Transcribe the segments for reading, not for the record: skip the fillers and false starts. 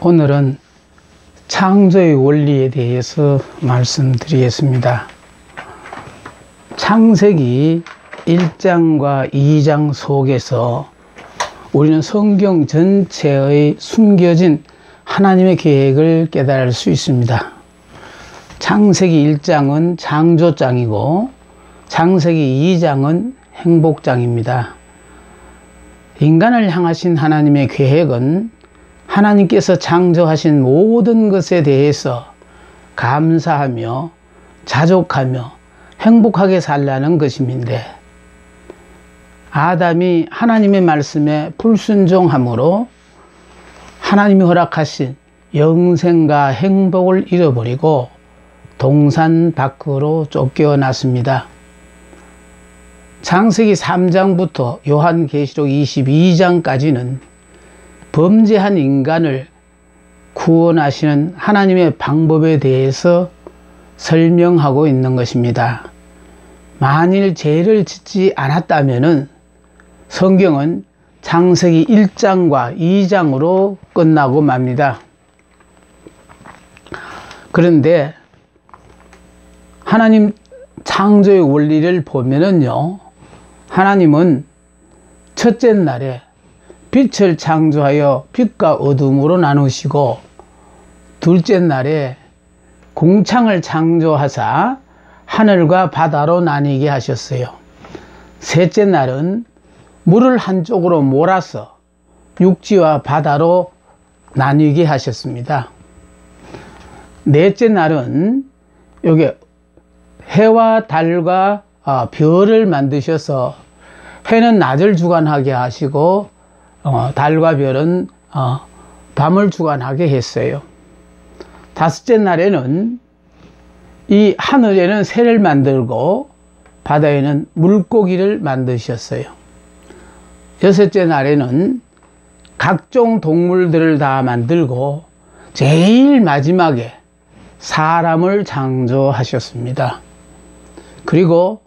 오늘은 창조의 원리에 대해서 말씀드리겠습니다. 창세기 1장과 2장 속에서 우리는 성경 전체의 숨겨진 하나님의 계획을 깨달을 수 있습니다. 창세기 1장은 창조장이고 창세기 2장은 행복장입니다. 인간을 향하신 하나님의 계획은 하나님께서 창조하신 모든 것에 대해서 감사하며 자족하며 행복하게 살라는 것임인데, 아담이 하나님의 말씀에 불순종함으로 하나님이 허락하신 영생과 행복을 잃어버리고 동산 밖으로 쫓겨났습니다. 창세기 3장부터 요한계시록 22장까지는 범죄한 인간을 구원하시는 하나님의 방법에 대해서 설명하고 있는 것입니다. 만일 죄를 짓지 않았다면 성경은 창세기 1장과 2장으로 끝나고 맙니다. 그런데 하나님 창조의 원리를 보면은요, 하나님은 첫째 날에 빛을 창조하여 빛과 어둠으로 나누시고, 둘째 날에 공창을 창조하사 하늘과 바다로 나뉘게 하셨어요. 셋째 날은 물을 한쪽으로 몰아서 육지와 바다로 나뉘게 하셨습니다. 넷째 날은 여기 해와 달과 별을 만드셔서 해는 낮을 주관하게 하시고 달과 별은 밤을 주관하게 했어요. 다섯째 날에는 이 하늘에는 새를 만들고 바다에는 물고기를 만드셨어요. 여섯째 날에는 각종 동물들을 다 만들고 제일 마지막에 사람을 창조하셨습니다. 그리고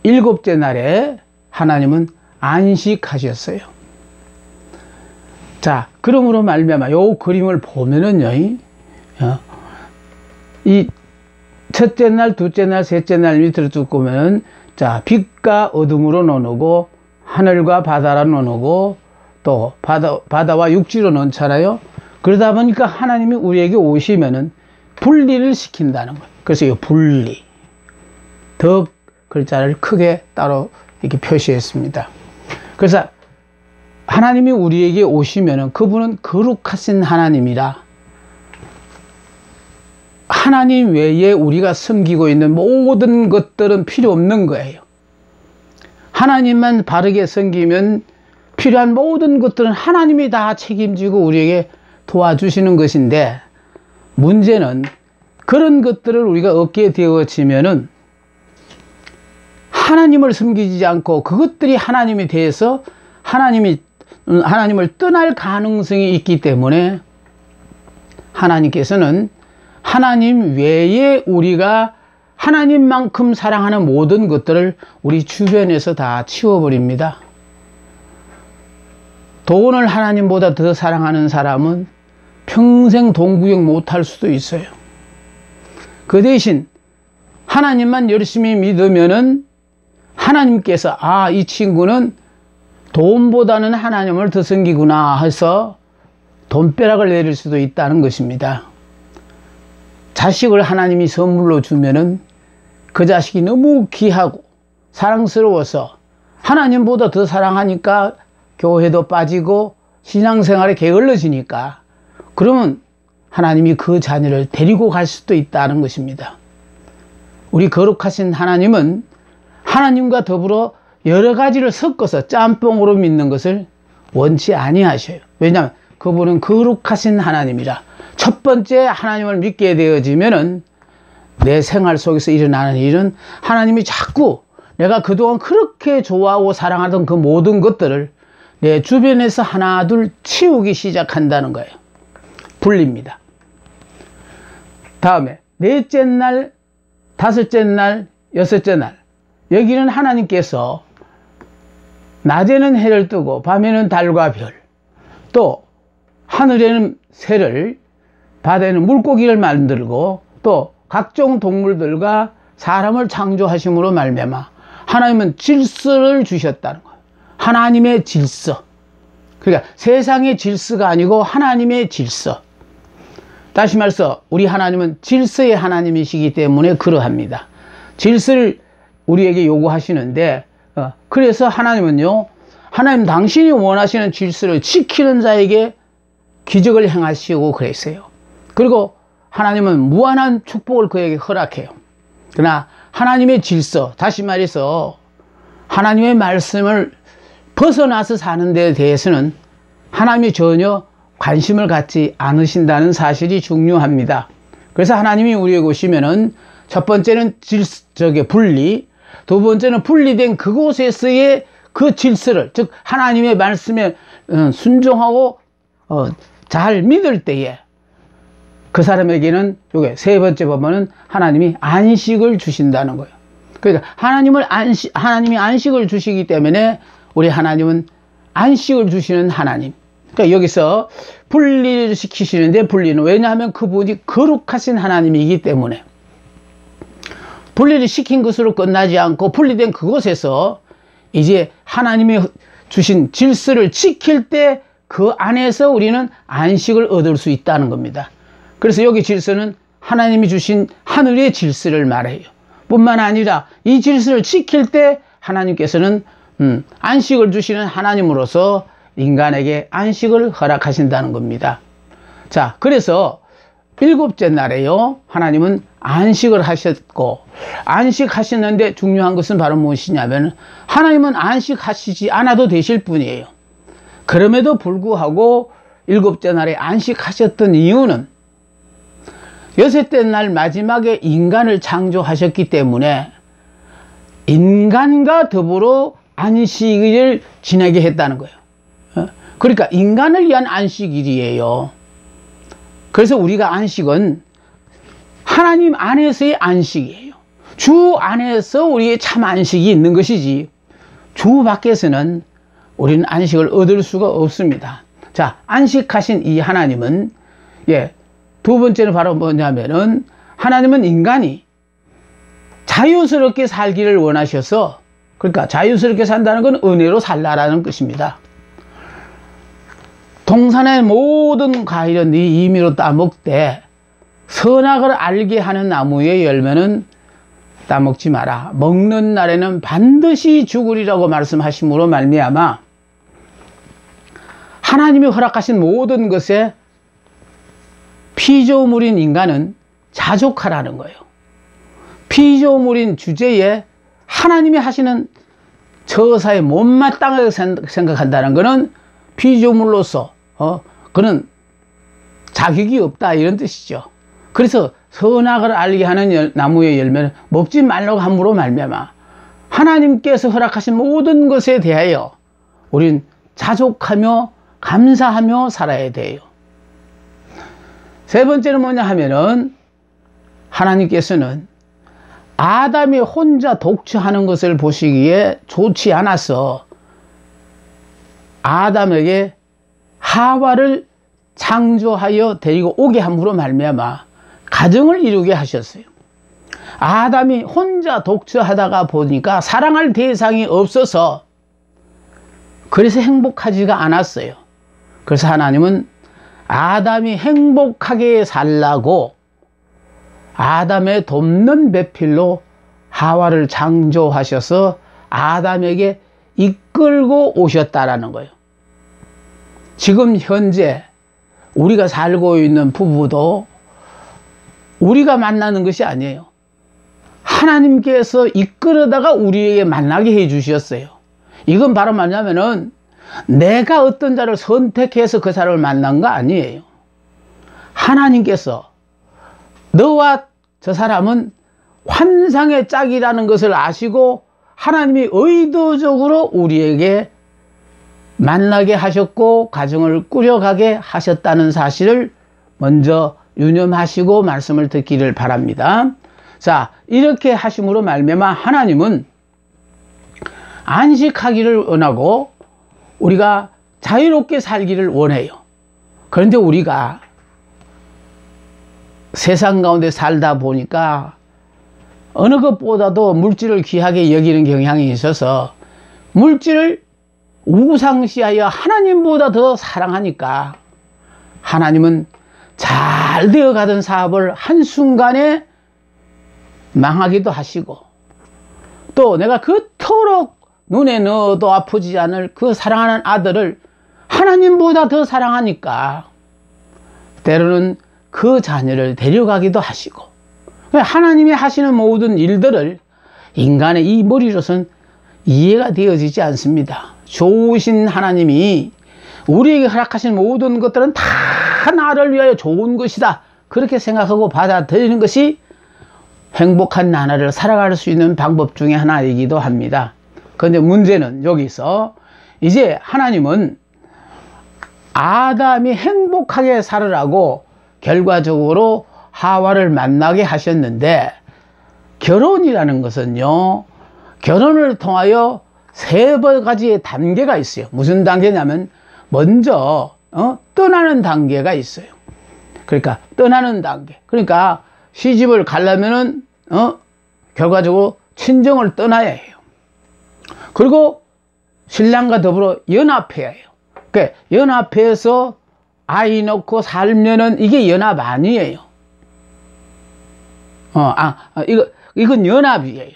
일곱째 날에 하나님은 안식하셨어요. 자, 그러므로 말미암아 요 그림을 보면은요, 이 첫째 날, 둘째 날, 셋째 날 밑으로 쭉 보면은, 자, 빛과 어둠으로 나누고 하늘과 바다로 나누고 또 바다와 육지로 나누잖아요. 그러다 보니까 하나님이 우리에게 오시면은 분리를 시킨다는 거예요. 그래서 이 분리, 더 글자를 크게 따로 이렇게 표시했습니다. 그래서 하나님이 우리에게 오시면은 그분은 거룩하신 하나님이라, 하나님 외에 우리가 섬기고 있는 모든 것들은 필요 없는 거예요. 하나님만 바르게 섬기면 필요한 모든 것들은 하나님이 다 책임지고 우리에게 도와주시는 것인데, 문제는 그런 것들을 우리가 얻게 되어지면은 하나님을 섬기지 않고 그것들이 하나님이 돼서 하나님을 떠날 가능성이 있기 때문에 하나님께서는 하나님 외에 우리가 하나님만큼 사랑하는 모든 것들을 우리 주변에서 다 치워버립니다. 돈을 하나님보다 더 사랑하는 사람은 평생 돈 구경 못할 수도 있어요. 그 대신 하나님만 열심히 믿으면은 하나님께서 이 친구는 돈보다는 하나님을 더 섬기구나 해서 돈벼락을 내릴 수도 있다는 것입니다. 자식을 하나님이 선물로 주면은 그 자식이 너무 귀하고 사랑스러워서 하나님보다 더 사랑하니까 교회도 빠지고 신앙생활에 게을러지니까, 그러면 하나님이 그 자녀를 데리고 갈 수도 있다는 것입니다. 우리 거룩하신 하나님은 하나님과 더불어 여러 가지를 섞어서 짬뽕으로 믿는 것을 원치 아니하셔요. 왜냐하면 그분은 거룩하신 하나님이라. 첫 번째 하나님을 믿게 되어지면은 내 생활 속에서 일어나는 일은 하나님이 자꾸 내가 그동안 그렇게 좋아하고 사랑하던 그 모든 것들을 내 주변에서 하나 둘 치우기 시작한다는 거예요. 분리입니다. 다음에 넷째 날, 다섯째 날, 여섯째 날, 여기는 하나님께서 낮에는 해를 뜨고 밤에는 달과 별, 또 하늘에는 새를, 바다에는 물고기를 만들고 또 각종 동물들과 사람을 창조하심으로 말미암아 하나님은 질서를 주셨다는 거예요. 하나님의 질서. 그러니까 세상의 질서가 아니고 하나님의 질서. 다시 말해서 우리 하나님은 질서의 하나님이시기 때문에 그러합니다. 질서를 우리에게 요구하시는데 그래서 하나님은요, 하나님 당신이 원하시는 질서를 지키는 자에게 기적을 행하시고 그랬어요. 그리고 하나님은 무한한 축복을 그에게 허락해요. 그러나 하나님의 질서, 다시 말해서 하나님의 말씀을 벗어나서 사는 데에 대해서는 하나님이 전혀 관심을 갖지 않으신다는 사실이 중요합니다. 그래서 하나님이 우리에게 오시면은 첫 번째는 분리, 두 번째는 분리된 그곳에서의 그 질서를, 즉 하나님의 말씀에 순종하고 잘 믿을 때에 그 사람에게는 요게 세 번째 보면은 하나님이 안식을 주신다는 거예요. 그러니까 하나님이 안식을 주시기 때문에 우리 하나님은 안식을 주시는 하나님. 그러니까 여기서 분리를 시키시는데, 분리는 왜냐하면 그분이 거룩하신 하나님이기 때문에 분리를 시킨 것으로 끝나지 않고 분리된 그곳에서 이제 하나님이 주신 질서를 지킬 때 그 안에서 우리는 안식을 얻을 수 있다는 겁니다. 그래서 여기 질서는 하나님이 주신 하늘의 질서를 말해요. 뿐만 아니라 이 질서를 지킬 때 하나님께서는 안식을 주시는 하나님으로서 인간에게 안식을 허락하신다는 겁니다. 자, 그래서 일곱째 날에요, 하나님은 안식을 하셨고, 안식하셨는데 중요한 것은 바로 무엇이냐면 하나님은 안식하시지 않아도 되실 분이에요. 그럼에도 불구하고 일곱째 날에 안식하셨던 이유는 여섯째 날 마지막에 인간을 창조하셨기 때문에 인간과 더불어 안식일을 지내게 했다는 거예요. 그러니까 인간을 위한 안식일이에요. 그래서 우리가 안식은 하나님 안에서의 안식이에요. 주 안에서 우리의 참 안식이 있는 것이지 주 밖에서는 우리는 안식을 얻을 수가 없습니다. 자, 안식하신 이 하나님은 두 번째는 바로 뭐냐면은 하나님은 인간이 자유스럽게 살기를 원하셔서, 그러니까 자유스럽게 산다는 건 은혜로 살라라는 것입니다. 동산의 모든 과일은 네 임의로 따먹되 선악을 알게 하는 나무의 열매는 따먹지 마라. 먹는 날에는 반드시 죽으리라고 말씀하심으로 말미암아 하나님이 허락하신 모든 것에 피조물인 인간은 자족하라는 거예요. 피조물인 주제에 하나님이 하시는 처사에 못마땅하게 생각한다는 것은 피조물로서 그는 자격이 없다, 이런 뜻이죠. 그래서 선악을 알게 하는 나무의 열매를 먹지 말라고 함으로 말미암아 하나님께서 허락하신 모든 것에 대하여 우린 자족하며 감사하며 살아야 돼요. 세 번째는 뭐냐 하면은 하나님께서는 아담이 혼자 독처하는 것을 보시기에 좋지 않아서 아담에게 하와를 창조하여 데리고 오게 함으로 말미암아 가정을 이루게 하셨어요. 아담이 혼자 독처하다가 보니까 사랑할 대상이 없어서 그래서 행복하지가 않았어요. 그래서 하나님은 아담이 행복하게 살라고 아담의 돕는 배필로 하와를 창조하셔서 아담에게 이끌고 오셨다라는 거예요. 지금 현재 우리가 살고 있는 부부도 우리가 만나는 것이 아니에요. 하나님께서 이끌어다가 우리에게 만나게 해 주셨어요. 이건 바로 뭐냐면은 내가 어떤 자를 선택해서 그 사람을 만난 거 아니에요. 하나님께서 너와 저 사람은 환상의 짝이라는 것을 아시고 하나님이 의도적으로 우리에게 만나게 하셨고 가정을 꾸려가게 하셨다는 사실을 먼저 유념하시고 말씀을 듣기를 바랍니다. 자, 이렇게 하심으로 말미암아 하나님은 안식하기를 원하고 우리가 자유롭게 살기를 원해요. 그런데 우리가 세상 가운데 살다 보니까 어느 것보다도 물질을 귀하게 여기는 경향이 있어서 물질을 우상시하여 하나님보다 더 사랑하니까 하나님은 잘 되어가던 사업을 한순간에 망하기도 하시고, 또 내가 그토록 눈에 넣어도 아프지 않을 그 사랑하는 아들을 하나님보다 더 사랑하니까 때로는 그 자녀를 데려가기도 하시고, 하나님이 하시는 모든 일들을 인간의 이 머리로선 이해가 되어지지 않습니다. 좋으신 하나님이 우리에게 허락하신 모든 것들은 다 나를 위하여 좋은 것이다, 그렇게 생각하고 받아들이는 것이 행복한 나날을 살아갈 수 있는 방법 중에 하나이기도 합니다. 그런데 문제는 여기서 이제 하나님은 아담이 행복하게 살으라고 결과적으로 하와를 만나게 하셨는데, 결혼이라는 것은요, 결혼을 통하여 세 가지의 단계가 있어요. 무슨 단계냐면 먼저 떠나는 단계가 있어요. 그러니까 떠나는 단계. 그러니까 시집을 가려면은 결과적으로 친정을 떠나야 해요. 그리고 신랑과 더불어 연합해야 해요. 그러니까 연합해서 아이 낳고 살면은 이게 연합 아니에요. 이건 연합이에요.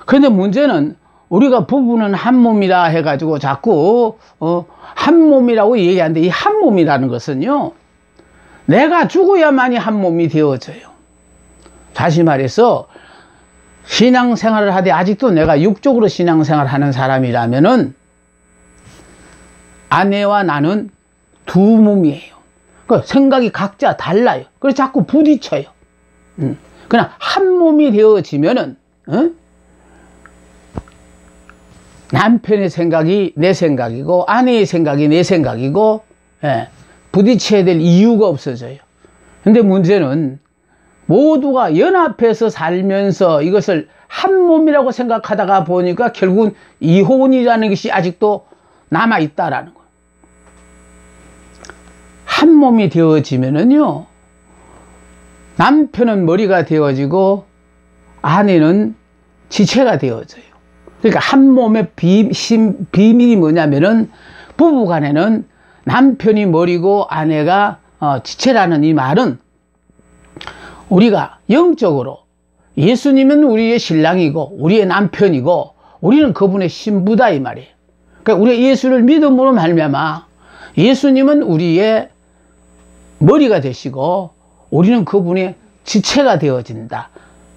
그런데 문제는 우리가 부부는 한 몸이라 해가지고 자꾸 한 몸이라고 얘기하는데, 이 한 몸이라는 것은요, 내가 죽어야만이 한 몸이 되어져요. 다시 말해서 신앙생활을 하되 아직도 내가 육적으로 신앙생활을 하는 사람이라면은 아내와 나는 두 몸이에요. 그러니까 생각이 각자 달라요. 그래서 자꾸 부딪혀요. 그냥 한 몸이 되어지면은 남편의 생각이 내 생각이고 아내의 생각이 내 생각이고, 부딪혀야 될 이유가 없어져요. 근데 문제는 모두가 연합해서 살면서 이것을 한 몸이라고 생각하다가 보니까 결국은 이혼이라는 것이 아직도 남아있다라는 거예요. 한 몸이 되어지면은요, 남편은 머리가 되어지고 아내는 지체가 되어져요. 그러니까 한 몸의 비밀이 뭐냐면은 부부간에는 남편이 머리고 아내가 지체라는 이 말은, 우리가 영적으로 예수님은 우리의 신랑이고 우리의 남편이고 우리는 그분의 신부다 이 말이에요. 그러니까 우리가 예수를 믿음으로 말미암아 예수님은 우리의 머리가 되시고 우리는 그분의 지체가 되어진다.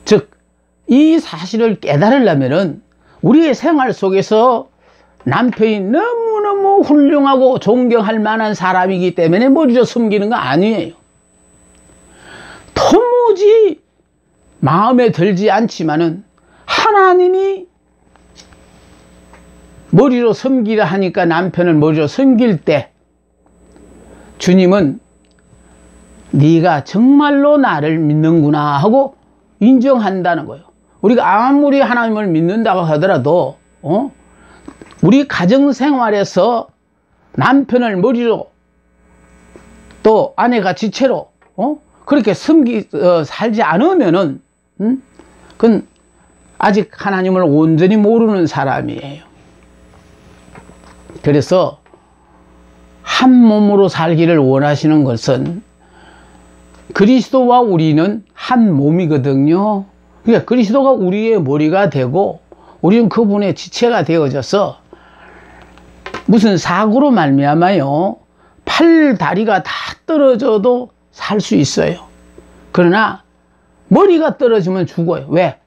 즉, 이 사실을 깨달으려면은 우리의 생활 속에서 남편이 너무너무 훌륭하고 존경할 만한 사람이기 때문에 머리로 숨기는 거 아니에요. 도무지 마음에 들지 않지만은 하나님이 머리로 섬기라 하니까 남편을 머리로 섬길 때 주님은 네가 정말로 나를 믿는구나 하고 인정한다는 거예요. 우리가 아무리 하나님을 믿는다고 하더라도 우리 가정생활에서 남편을 머리로 또 아내가 지체로 그렇게 살지 않으면은 그건 아직 하나님을 온전히 모르는 사람이에요. 그래서 한 몸으로 살기를 원하시는 것은 그리스도와 우리는 한 몸이거든요. 그러니까 그리스도가 우리의 머리가 되고 우리는 그분의 지체가 되어져서 무슨 사고로 말미암아요 팔 다리가 다 떨어져도 살 수 있어요. 그러나 머리가 떨어지면 죽어요. 왜?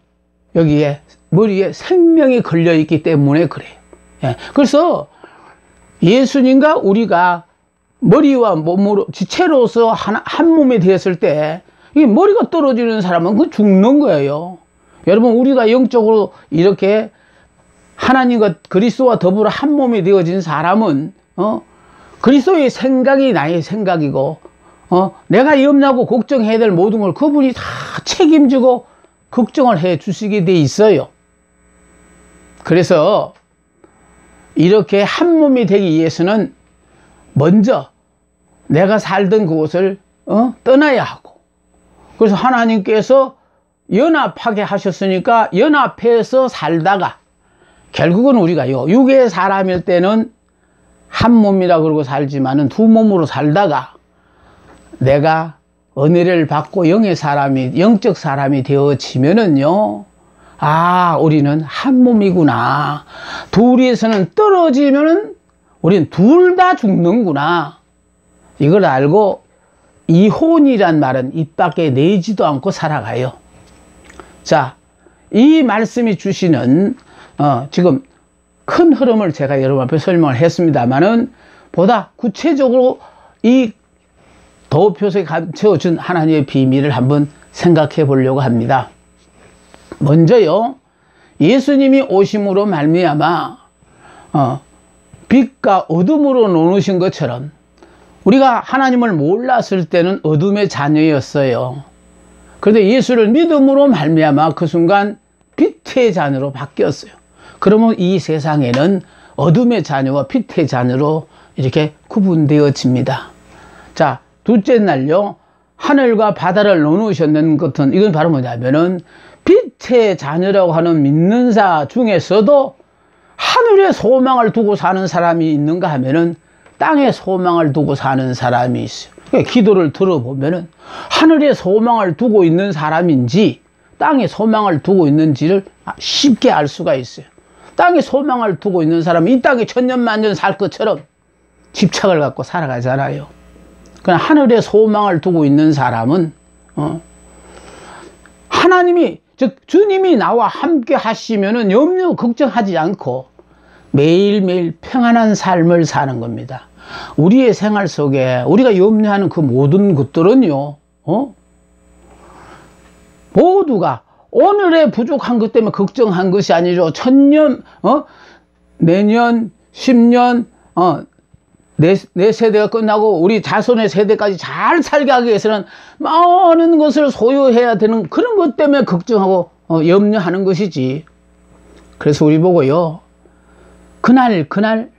여기에 머리에 생명이 걸려 있기 때문에 그래요. 그래서 예수님과 우리가 머리와 몸으로 지체로서 한 몸이 되었을 때 이 머리가 떨어지는 사람은 그 죽는 거예요. 여러분, 우리가 영적으로 이렇게 하나님과 그리스도와 더불어 한 몸이 되어진 사람은 그리스도의 생각이 나의 생각이고 내가 염려하고 걱정해야 될 모든 걸 그분이 다 책임지고 걱정을 해 주시게 돼 있어요. 그래서 이렇게 한 몸이 되기 위해서는 먼저 내가 살던 그곳을 떠나야 하고, 그래서 하나님께서 연합하게 하셨으니까 연합해서 살다가 결국은 우리가요, 육의 사람일 때는 한 몸이라 그러고 살지만은 두 몸으로 살다가 내가 은혜를 받고 영적 사람이 되어지면은요, 아, 우리는 한 몸이구나. 둘이서는 떨어지면은 우리는 둘 다 죽는구나. 이걸 알고 이혼이란 말은 입 밖에 내지도 않고 살아가요. 자, 이 말씀이 주시는 지금 큰 흐름을 제가 여러분 앞에 설명을 했습니다만은 보다 구체적으로 이 도표석에 감춰준 하나님의 비밀을 한번 생각해 보려고 합니다. 먼저요, 예수님이 오심으로 말미암아 빛과 어둠으로 나누신 것처럼 우리가 하나님을 몰랐을 때는 어둠의 자녀였어요. 그런데 예수를 믿음으로 말미암아 그 순간 빛의 자녀로 바뀌었어요. 그러면 이 세상에는 어둠의 자녀와 빛의 자녀로 이렇게 구분되어집니다. 자, 둘째 날요, 하늘과 바다를 나누셨는 것은 이건 바로 뭐냐면은 빛의 자녀라고 하는 믿는 자 중에서도 하늘에 소망을 두고 사는 사람이 있는가 하면은 땅에 소망을 두고 사는 사람이 있어요. 그러니까 기도를 들어보면은 하늘에 소망을 두고 있는 사람인지 땅에 소망을 두고 있는지를 쉽게 알 수가 있어요. 땅에 소망을 두고 있는 사람은 이 땅에 천년만년 살 것처럼 집착을 갖고 살아가잖아요. 그러나 하늘에 소망을 두고 있는 사람은 하나님이, 즉 주님이 나와 함께 하시면은 염려 걱정하지 않고 매일매일 평안한 삶을 사는 겁니다. 우리의 생활 속에 우리가 염려하는 그 모든 것들은요, 모두가 오늘의 부족한 것 때문에 걱정한 것이 아니죠. 천년, 내년, 10년, 내 세대가 끝나고 우리 자손의 세대까지 잘 살게 하기 위해서는 많은 것을 소유해야 되는 그런 것 때문에 걱정하고 염려하는 것이지. 그래서 우리 보고요, 그날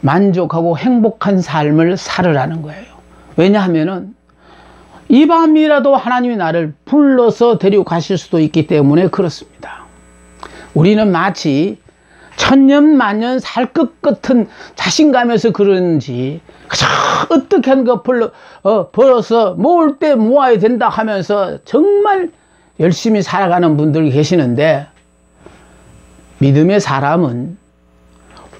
만족하고 행복한 삶을 살으라는 거예요. 왜냐하면은 이 밤이라도 하나님이 나를 불러서 데리고 가실 수도 있기 때문에 그렇습니다. 우리는 마치 천년 만년 살 것 같은 자신감에서 그런지 어떻게 한 거 벌어서 모을 때 모아야 된다 하면서 정말 열심히 살아가는 분들이 계시는데, 믿음의 사람은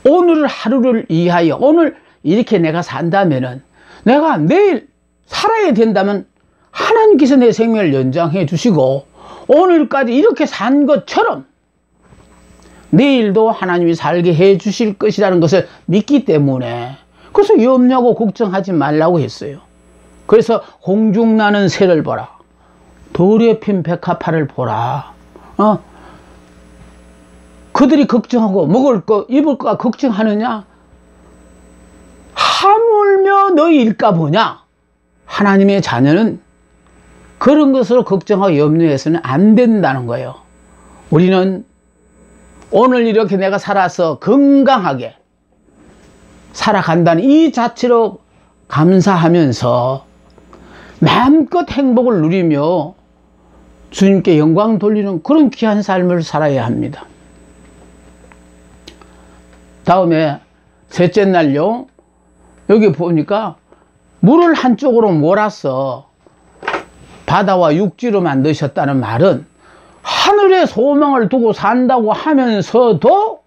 오늘 하루를 위하여, 오늘 이렇게 내가 산다면은, 내가 내일 살아야 된다면 하나님께서 내 생명을 연장해 주시고 오늘까지 이렇게 산 것처럼 내일도 하나님이 살게 해 주실 것이라는 것을 믿기 때문에, 그래서 염려하고 걱정하지 말라고 했어요. 그래서 공중나는 새를 보라, 돌에 핀 백합화를 보라. 그들이 걱정하고 먹을 거 입을 거가 걱정하느냐? 하물며 너희일까 보냐? 하나님의 자녀는 그런 것으로 걱정하고 염려해서는 안 된다는 거예요. 우리는 오늘 이렇게 내가 살아서 건강하게 살아간다는 이 자체로 감사하면서 마음껏 행복을 누리며 주님께 영광 돌리는 그런 귀한 삶을 살아야 합니다. 다음에 셋째 날요, 여기 보니까 물을 한쪽으로 몰아서 바다와 육지로 만드셨다는 말은 하늘에 소망을 두고 산다고 하면서도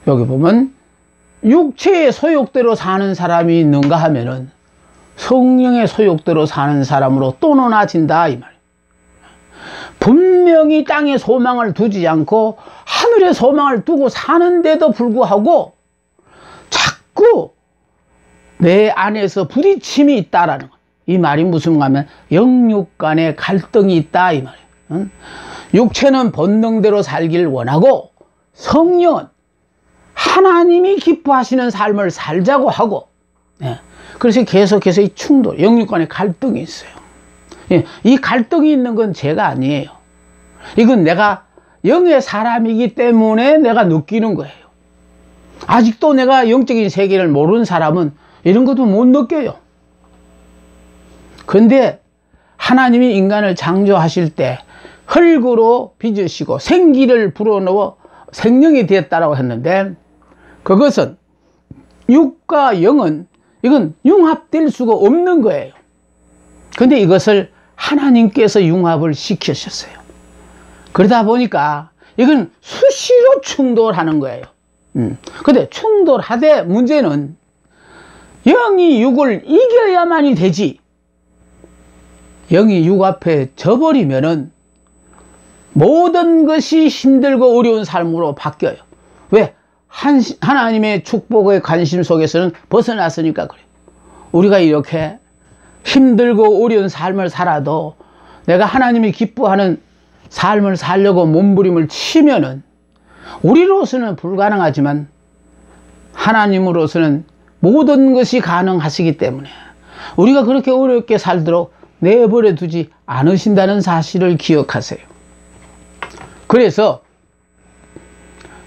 여기 보면 육체의 소욕대로 사는 사람이 있는가 하면은 성령의 소욕대로 사는 사람으로 또 나눠진다 이 말이에요. 분명히 땅에 소망을 두지 않고 하늘에 소망을 두고 사는데도 불구하고 자꾸 내 안에서 부딪힘이 있다라는 거예요. 이 말이 무슨 말이냐면 영육 간의 갈등이 있다 이 말이에요. 육체는 본능대로 살길 원하고 성령은 하나님이 기뻐하시는 삶을 살자고 하고, 그래서 계속해서 이 충돌, 영육 간의 갈등이 있어요. 이 갈등이 있는 건 제가 아니에요. 이건 내가 영의 사람이기 때문에 내가 느끼는 거예요. 아직도 내가 영적인 세계를 모르는 사람은 이런 것도 못 느껴요. 그런데 하나님이 인간을 창조하실 때 흙으로 빚으시고 생기를 불어넣어 생명이 되었다라고 했는데, 그것은 육과 영은 이건 융합될 수가 없는 거예요. 근데 이것을 하나님께서 융합을 시키셨어요. 그러다 보니까 이건 수시로 충돌하는 거예요. 근데 충돌하되 문제는 영이 육을 이겨야만이 되지, 영이 육 앞에 져버리면은 모든 것이 힘들고 어려운 삶으로 바뀌어요. 왜? 하나님의 축복의 관심 속에서는 벗어났으니까 그래요. 우리가 이렇게 힘들고 어려운 삶을 살아도 내가 하나님이 기뻐하는 삶을 살려고 몸부림을 치면은 우리로서는 불가능하지만 하나님으로서는 모든 것이 가능하시기 때문에 우리가 그렇게 어렵게 살도록 내버려 두지 않으신다는 사실을 기억하세요. 그래서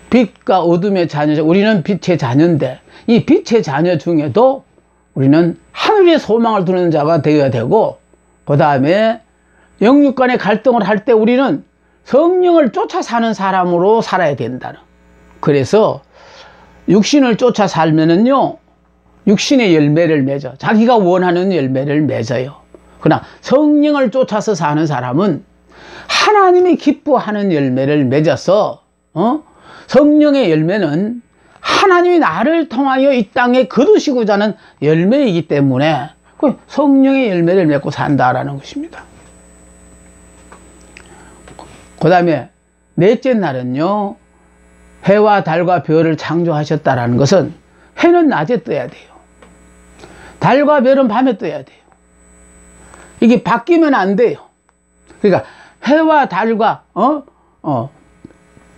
빛과 어둠의 자녀, 우리는 빛의 자녀인데 이 빛의 자녀 중에도 우리는 하늘의 소망을 두는 자가 되어야 되고, 그 다음에 영육 간의 갈등을 할 때 우리는 성령을 쫓아 사는 사람으로 살아야 된다는. 그래서 육신을 쫓아 살면은요, 육신의 열매를 맺어 자기가 원하는 열매를 맺어요. 그러나 성령을 쫓아서 사는 사람은 하나님이 기뻐하는 열매를 맺어서 성령의 열매는 하나님이 나를 통하여 이 땅에 거두시고자 하는 열매이기 때문에 성령의 열매를 맺고 산다라는 것입니다. 그 다음에 넷째 날은요, 해와 달과 별을 창조하셨다라는 것은 해는 낮에 떠야 돼요. 달과 별은 밤에 떠야 돼요. 이게 바뀌면 안 돼요. 그러니까 해와 달과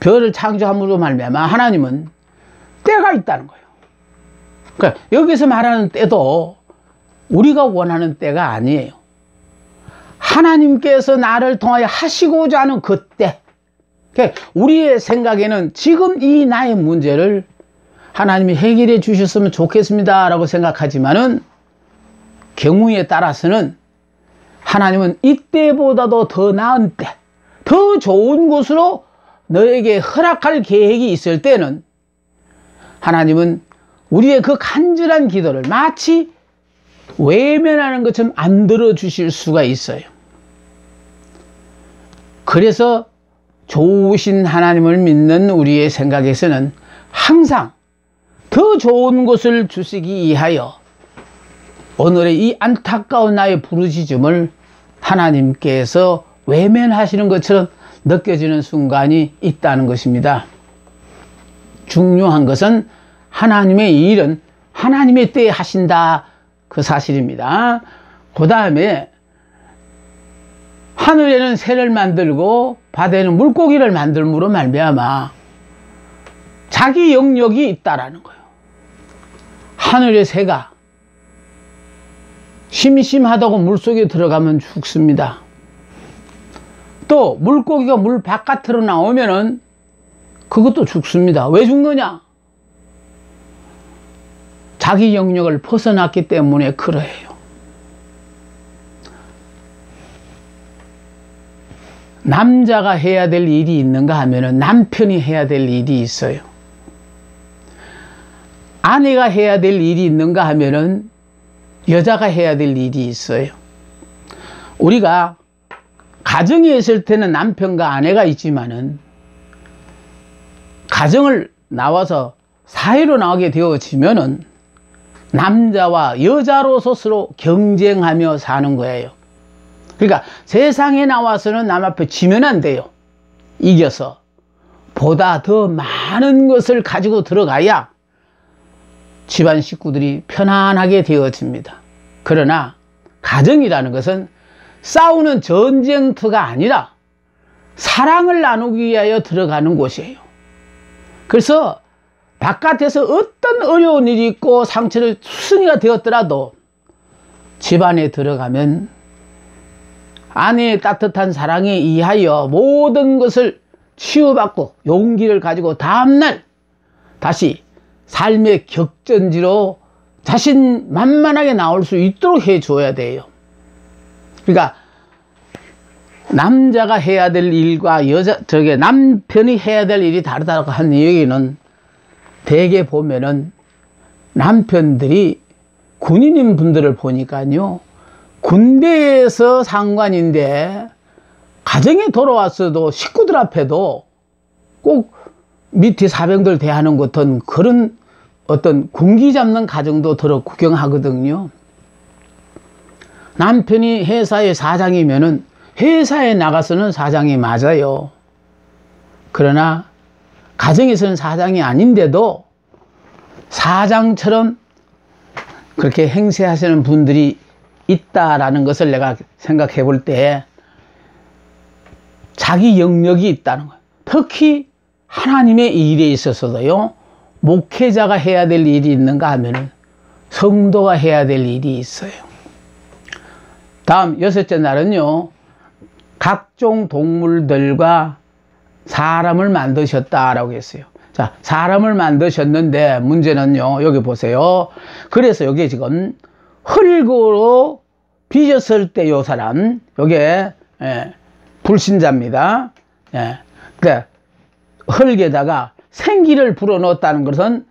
별을 창조함으로 말미암아 하나님은 때가 있다는 거예요. 그러니까 여기서 말하는 때도 우리가 원하는 때가 아니에요. 하나님께서 나를 통하여 하시고자 하는 그 때. 그러니까 우리의 생각에는 지금 이 나의 문제를 하나님이 해결해 주셨으면 좋겠습니다 라고 생각하지만은 경우에 따라서는 하나님은 이때보다도 더 나은 때, 더 좋은 곳으로 너에게 허락할 계획이 있을 때는 하나님은 우리의 그 간절한 기도를 마치 외면하는 것처럼 안 들어주실 수가 있어요. 그래서 좋으신 하나님을 믿는 우리의 생각에서는 항상 더 좋은 것을 주시기 위하여 오늘의 이 안타까운 나의 부르짖음을 하나님께서 외면하시는 것처럼 느껴지는 순간이 있다는 것입니다. 중요한 것은 하나님의 일은 하나님의 때에 하신다, 그 사실입니다. 그 다음에 하늘에는 새를 만들고 바다에는 물고기를 만들므로 말미암아 자기 영역이 있다라는 거예요. 하늘의 새가 심심하다고 물속에 들어가면 죽습니다. 또 물고기가 물 바깥으로 나오면은 그것도 죽습니다. 왜 죽느냐? 자기 영역을 벗어났기 때문에 그래요. 남자가 해야 될 일이 있는가 하면은 남편이 해야 될 일이 있어요. 아내가 해야 될 일이 있는가 하면은 여자가 해야 될 일이 있어요. 우리가 가정에 있을 때는 남편과 아내가 있지만은 가정을 나와서 사회로 나오게 되어지면은 남자와 여자로서 서로 경쟁하며 사는 거예요. 그러니까 세상에 나와서는 남 앞에 지면 안 돼요. 이겨서 보다 더 많은 것을 가지고 들어가야 집안 식구들이 편안하게 되어집니다. 그러나 가정이라는 것은 싸우는 전쟁터가 아니라 사랑을 나누기 위하여 들어가는 곳이에요. 그래서 바깥에서 어떤 어려운 일이 있고 상처를 수순이가 되었더라도 집안에 들어가면 아내의 따뜻한 사랑에 의하여 모든 것을 치유받고 용기를 가지고 다음날 다시 삶의 격전지로 자신만만하게 나올 수 있도록 해줘야 돼요. 그러니까 남자가 해야 될 일과 남편이 해야 될 일이 다르다고 하는 얘기는 대개 보면은 남편들이 군인인 분들을 보니까요, 군대에서 상관인데 가정에 돌아왔어도 식구들 앞에도 꼭 밑에 사병들 대하는 것은 그런 어떤 군기 잡는 가정도 들어 구경하거든요. 남편이 회사의 사장이면은 회사에 나가서는 사장이 맞아요. 그러나 가정에서는 사장이 아닌데도 사장처럼 그렇게 행세하시는 분들이 있다라는 것을 내가 생각해 볼 때 자기 영역이 있다는 거예요. 특히 하나님의 일에 있어서도요, 목회자가 해야 될 일이 있는가 하면은 성도가 해야 될 일이 있어요. 다음 6째 날은요, 각종 동물들과 사람을 만드셨다라고 했어요. 자, 사람을 만드셨는데 문제는요, 여기 보세요. 그래서 여기 지금 흙으로 빚었을 때 요 사람, 요게 불신자입니다. 그래, 흙에다가 생기를 불어넣었다는 것은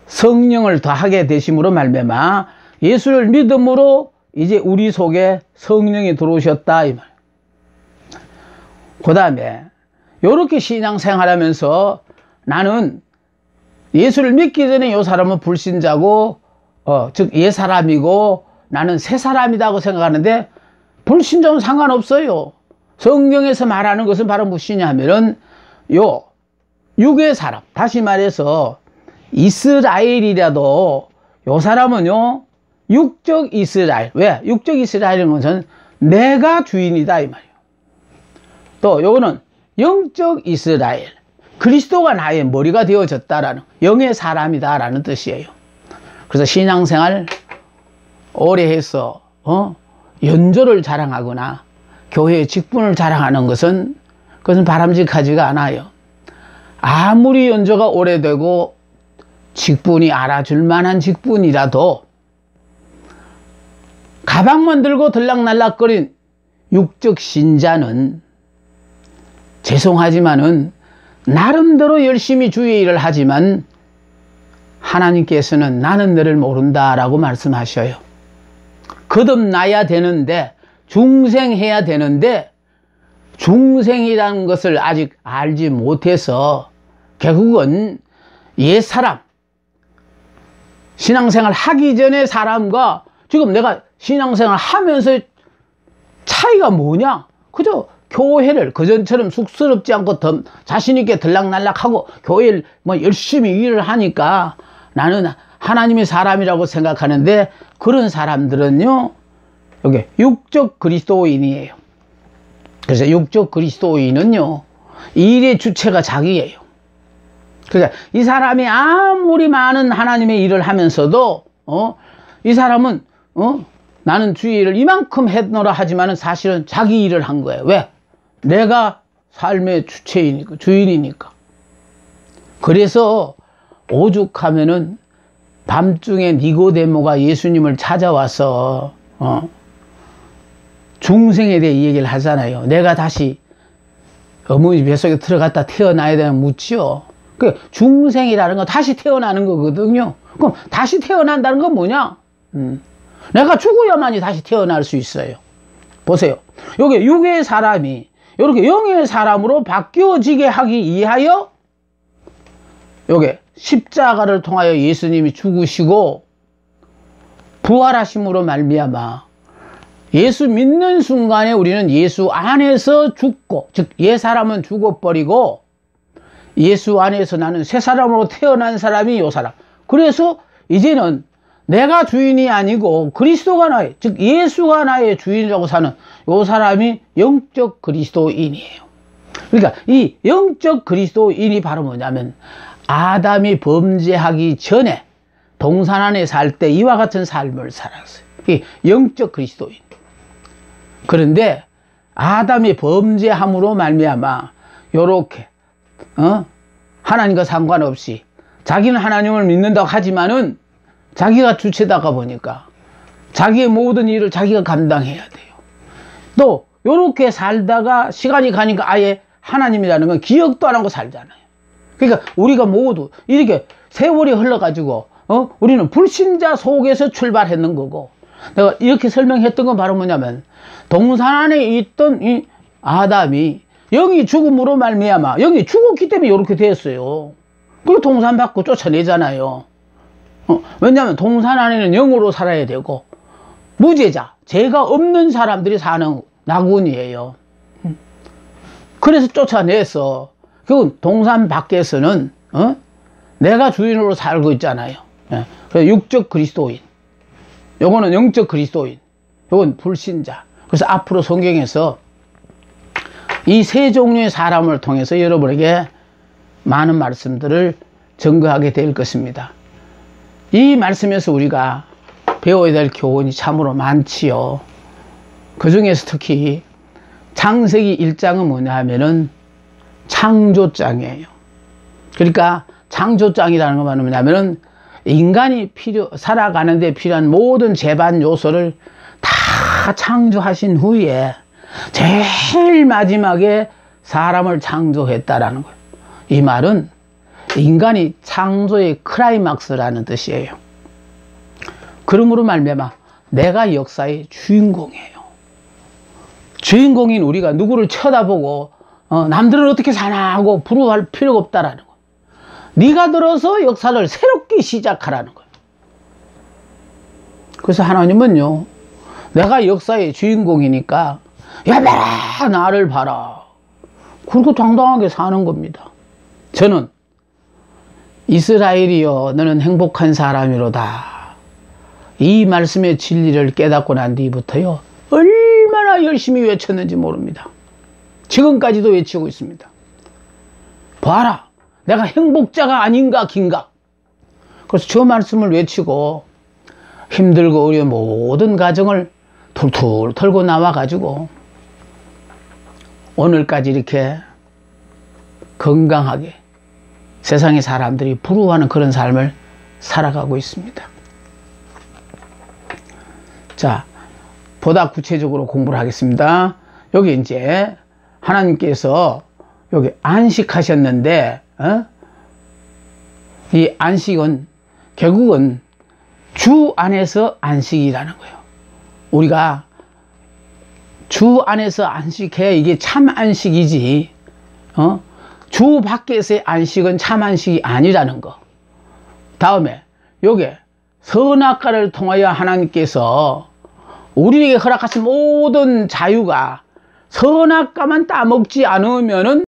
성령을 더하게 되심으로 말미암아 예수를 믿음으로 이제 우리 속에 성령이 들어오셨다 이 말. 그 다음에 요렇게 신앙생활하면서 나는 예수를 믿기 전에 요 사람은 불신자고 즉 옛사람이고 나는 새사람이라고 생각하는데 불신자는 상관없어요. 성경에서 말하는 것은 바로 무엇이냐 하면은 요 육의 사람, 다시 말해서 이스라엘이라도 요 사람은요 육적 이스라엘. 왜? 육적 이스라엘인 것은 내가 주인이다 이 말이에요. 또 요거는 영적 이스라엘, 그리스도가 나의 머리가 되어졌다라는, 영의 사람이다라는 뜻이에요. 그래서 신앙생활 오래 해서 연조를 자랑하거나 교회의 직분을 자랑하는 것은 그것은 바람직하지가 않아요. 아무리 연조가 오래되고 직분이 알아줄 만한 직분이라도 가방만 들고 들락날락거린 육적 신자는 죄송하지만은 나름대로 열심히 주의 일을 하지만 하나님께서는 나는 너를 모른다라고 말씀하셔요. 거듭나야 되는데, 중생해야 되는데 중생이라는 것을 아직 알지 못해서 결국은 옛사람, 신앙생활 하기 전에 사람과 지금 내가 신앙생활 하면서 차이가 뭐냐? 그저 교회를 그전처럼 쑥스럽지 않고 더 자신있게 들락날락하고 교회를 열심히 일을 하니까 나는 하나님의 사람이라고 생각하는데, 그런 사람들은요 여기 육적 그리스도인이에요. 그래서 육적 그리스도인은요 일의 주체가 자기예요. 그러니까 이 사람이 아무리 많은 하나님의 일을 하면서도 이 사람은 나는 주의 일을 이만큼 했노라 하지만은 사실은 자기 일을 한 거예요. 왜? 내가 삶의 주체이니까, 주인이니까. 그래서 오죽하면은 밤중에 니고데모가 예수님을 찾아와서 중생에 대해 이 얘기를 하잖아요. 내가 다시 어머니 뱃속에 들어갔다 태어나야 되는 묻지요. 그 중생이라는 건 다시 태어나는 거거든요. 그럼 다시 태어난다는 건 뭐냐? 내가 죽어야만이 다시 태어날 수 있어요. 보세요. 여기 육의 사람이 이렇게 영의 사람으로 바뀌어지게 하기 위하여 여기 십자가를 통하여 예수님이 죽으시고 부활하심으로 말미암아 예수 믿는 순간에 우리는 예수 안에서 죽고, 즉 옛사람은 죽어버리고 예수 안에서 나는 새 사람으로 태어난 사람이 요 사람. 그래서 이제는 내가 주인이 아니고 그리스도가 나의, 즉 예수가 나의 주인이라고 사는 요 사람이 영적 그리스도인이에요. 그러니까 이 영적 그리스도인이 바로 뭐냐면 아담이 범죄하기 전에 동산 안에 살 때 이와 같은 삶을 살았어요. 이 영적 그리스도인. 그런데 아담이 범죄함으로 말미암아 요렇게 하나님과 상관없이 자기는 하나님을 믿는다고 하지만은 자기가 주체다가 보니까 자기의 모든 일을 자기가 감당해야 돼요. 또 요렇게 살다가 시간이 가니까 아예 하나님이라는 건 기억도 안 하고 살잖아요. 그러니까 우리가 모두 이렇게 세월이 흘러가지고 우리는 불신자 속에서 출발했는 거고, 내가 이렇게 설명했던 건 바로 뭐냐면 동산 안에 있던 이 아담이 영이 죽음으로 말미암아 영이 죽었기 때문에 이렇게 됐어요. 그리고 동산 밖으로 쫓아내잖아요. 왜냐하면 동산 안에는 영으로 살아야 되고 무죄자, 죄가 없는 사람들이 사는 낙원이에요. 그래서 쫓아내서 그건 동산 밖에서는 내가 주인으로 살고 있잖아요. 그래서 육적 그리스도인, 요거는 영적 그리스도인, 요건 불신자. 그래서 앞으로 성경에서 이 세 종류의 사람을 통해서 여러분에게 많은 말씀들을 증거하게 될 것입니다. 이 말씀에서 우리가 배워야 될 교훈이 참으로 많지요. 그 중에서 특히 창세기 1장은 뭐냐 하면은 창조장이에요. 그러니까 창조장이라는 건 뭐냐면은 인간이 살아가는 데 필요한 모든 재반 요소를 다 창조하신 후에 제일 마지막에 사람을 창조했다라는 거예요. 이 말은 인간이 창조의 클라이막스라는 뜻이에요. 그러므로 말미암아 내가 역사의 주인공이에요. 주인공인 우리가 누구를 쳐다보고 남들은 어떻게 사나 하고 부러워할 필요가 없다라는 거예요. 네가 들어서 역사를 새롭게 시작하라는 거예요. 그래서 하나님은요, 내가 역사의 주인공이니까 야 봐라, 나를 봐라, 그리고 당당하게 사는 겁니다. 저는 이스라엘이여 너는 행복한 사람이로다, 이 말씀의 진리를 깨닫고 난 뒤부터요 얼마나 열심히 외쳤는지 모릅니다. 지금까지도 외치고 있습니다. 봐라, 내가 행복자가 아닌가 긴가. 그래서 저 말씀을 외치고 힘들고 어려운 모든 가정을 툴툴 털고 나와가지고 오늘까지 이렇게 건강하게 세상의 사람들이 부러워하는 그런 삶을 살아가고 있습니다. 자, 보다 구체적으로 공부를 하겠습니다. 여기 이제 하나님께서 여기 안식하셨는데, 이 안식은 결국은 주 안에서 안식이라는 거예요. 우리가 주 안에서 안식해야 이게 참 안식이지, 주 밖에서의 안식은 참 안식이 아니라는 거. 다음에 요게 선악과를 통하여 하나님께서 우리에게 허락하신 모든 자유가 선악과만 따먹지 않으면은